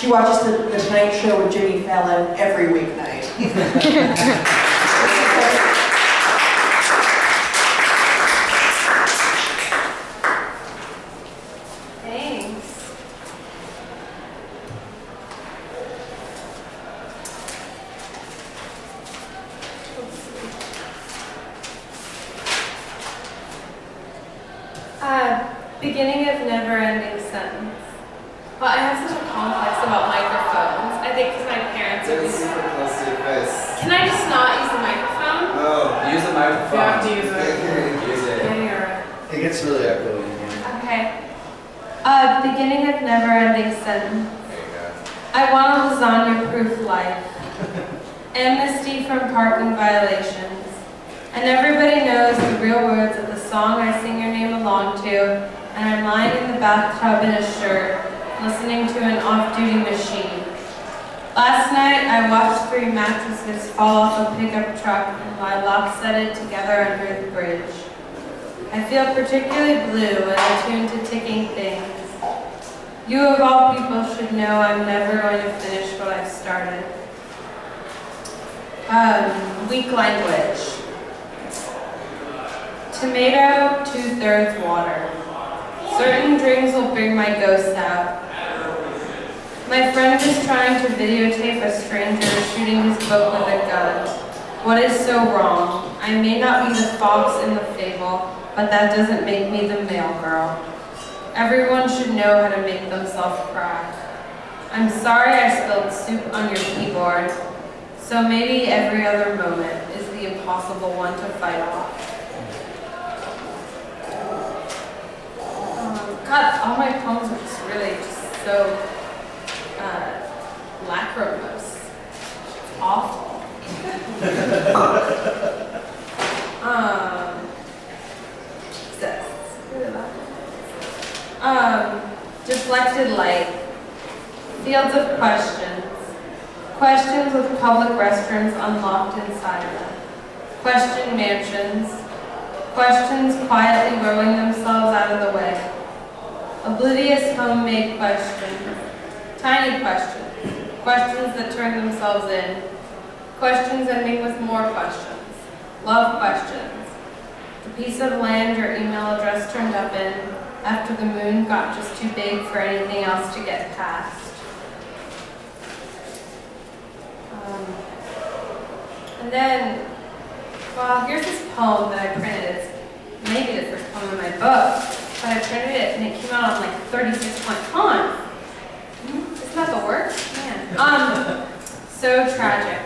She watches the Tonight Show with Jimmy Fallon every weeknight. Thanks. Beginning of never-ending sentence. Well, I have such a complex about microphones. I think because my parents are. It's super close to your face. Can I just not use the microphone? No, use the microphone. You have to use it. Use it. Yeah, you're right. It gets really echoey in here. Okay. Beginning of never-ending sentence. There you go. I want a lasagna-proof life. Amnesty from parking violations. And everybody knows the real words of the song I sing your name along to, and I'm lying in the bathtub in a shirt, listening to an off-duty machine. Last night, I watched 3 mattresses fall off a pickup truck and lie lopsided together under the bridge. I feel particularly blue and attuned to ticking things. You of all people should know I'm never going to finish what I've started. Weak language. Tomato, 2/3 water. Certain drinks will bring my ghost out. My friend is trying to videotape a stranger shooting his boat with a gun. What is so wrong? I may not be the fox in the fable, but that doesn't make me the male girl. Everyone should know how to make themselves cry. I'm sorry I spilled soup on your keyboard, so maybe every other moment is the impossible one to fight off. God, all my poems are just really so lachrymose. It's awful. Deflected light. Fields of questions. Questions with public restrooms unlocked inside them. Question mansions. Questions quietly rowing themselves out of the way. Oblivious homemade questions. Tiny questions. Questions that turn themselves in. Questions ending with more questions. Love questions. The piece of land your email address turned up in after the moon got just too big for anything else to get past. And then, well, here's this poem that I printed. It's maybe the first poem in my book, but I printed it and it came out on like 36-point font. Isn't that the worst? Man. So tragic.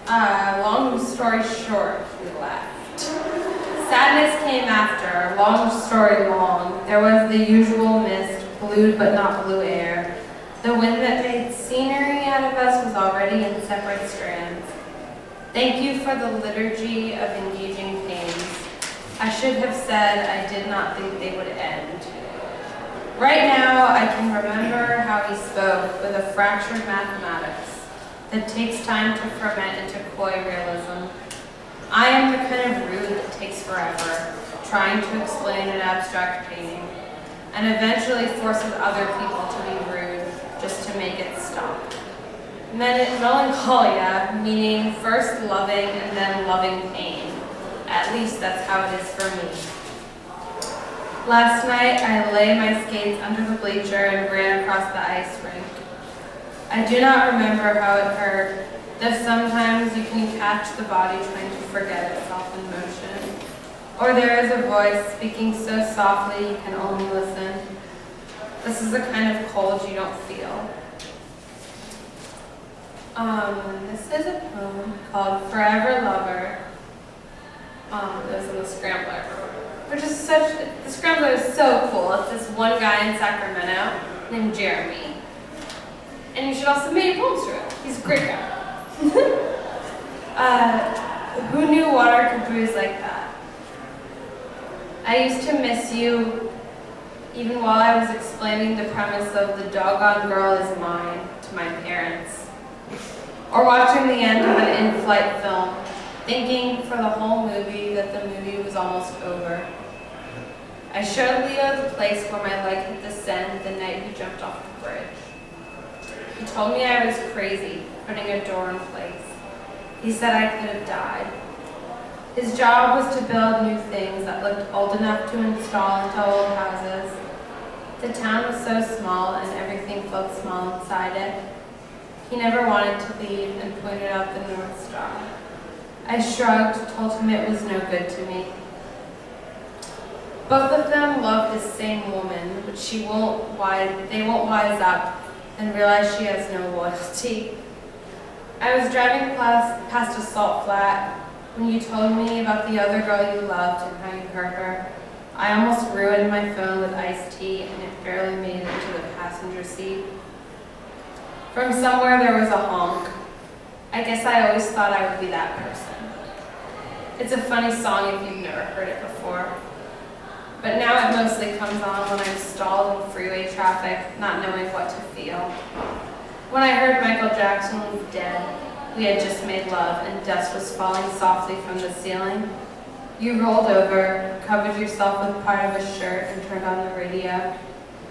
Long story short, we left. Sadness came after, long story long. There was the usual mist, blued but not blue air. The wind that made scenery out of us was already in separate strands. Thank you for the liturgy of engaging pains. I should have said I did not think they would end. Right now, I can remember how he spoke with a fractured mathematics that takes time to ferment into coy realism. I am the kind of rude that takes forever, trying to explain an abstract painting, and eventually forces other people to be rude just to make it stop. Melancholia, meaning first loving and then loving pain. At least that's how it is for me. Last night, I lay my skates under the bleacher and ran across the ice rink. I do not remember how it hurt, though sometimes you can catch the body trying to forget itself in motion. Or there is a voice speaking so softly you can only listen. This is the kind of cold you don't feel. This is a poem called Forever Lover. It was in the Scrambler, which is the Scrambler is so cool. It's this one guy in Sacramento named Jeremy. And you should also make poems through it. He's a great guy. Who knew water could bruise like that? I used to miss you even while I was explaining the premise of The Doggone Girl Is Mine to my parents. Or watching the end of an in-flight film, thinking for the whole movie that the movie was almost over. I showed Leo the place where my leg hit the sand the night we jumped off the bridge. told me I was crazy, putting a door in place. He said I could have died. His job was to build new things that looked old enough to install into old houses. The town was so small and everything felt small inside it. He never wanted to leave and pointed out the North Star. I shrugged, told him it was no good to me. Both of them love the same woman, but they won't wise up and realize she has no loyalty. I was driving past a salt flat when you told me about the other girl you loved and how you hurt her. I almost ruined my phone with iced tea and it barely made it to the passenger seat. From somewhere there was a honk. I guess I always thought I would be that person. It's a funny song if you've never heard it before. But now it mostly comes on when I'm stalled in freeway traffic, not knowing what to feel. When I heard Michael Jackson was dead, we had just made love and dust was falling softly from the ceiling. You rolled over, covered yourself with part of a shirt and turned on the radio.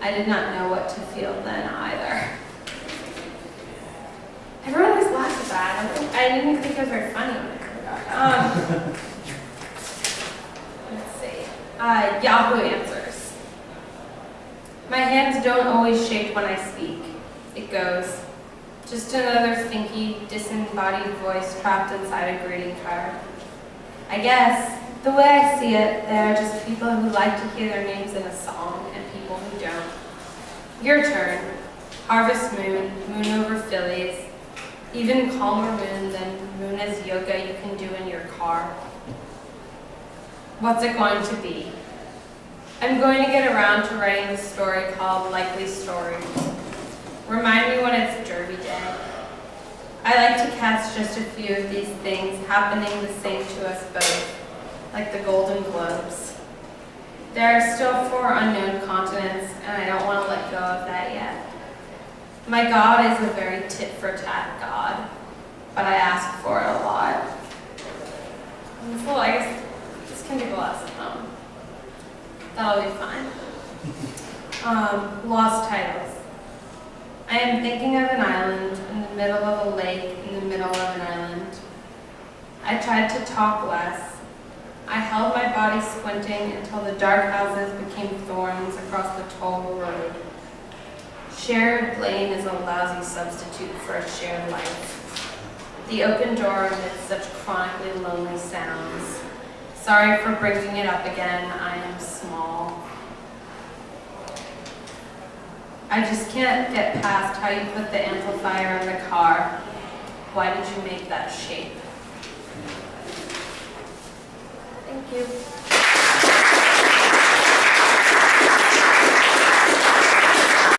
I did not know what to feel then either. Everyone always laughs at that. I didn't think it was very funny when I heard that. Let's see. Yahoo Answers. My hands don't always shake when I speak. It goes. Just another thinky, disembodied voice trapped inside a greeting card. I guess, the way I see it, there are just people who like to hear their names in a song and people who don't. Your turn. Harvest moon, moon over Phillies. Even calmer moon than moon as yoga you can do in your car. What's it going to be? I'm going to get around to writing the story called Likely Stories. Remind me when it's Derby Day. I like to catch just a few of these things happening the same to us both, like the Golden Globes. There are still 4 unknown continents, and I don't want to let go of that yet. My God is a very tit-for-tat God, but I ask for it a lot. Well, I guess this can be the last one. That'll be fine. Lost titles. I am thinking of an island in the middle of a lake in the middle of an island. I tried to talk less. I held my body squinting until the dark houses became thorns across the toll road. Shared lane is a lousy substitute for a shared life. The open door amidst such chronically lonely sounds. Sorry for bringing it up again, I am small. I just can't get past how you put the amplifier in the car. Why did you make that shape? Thank you.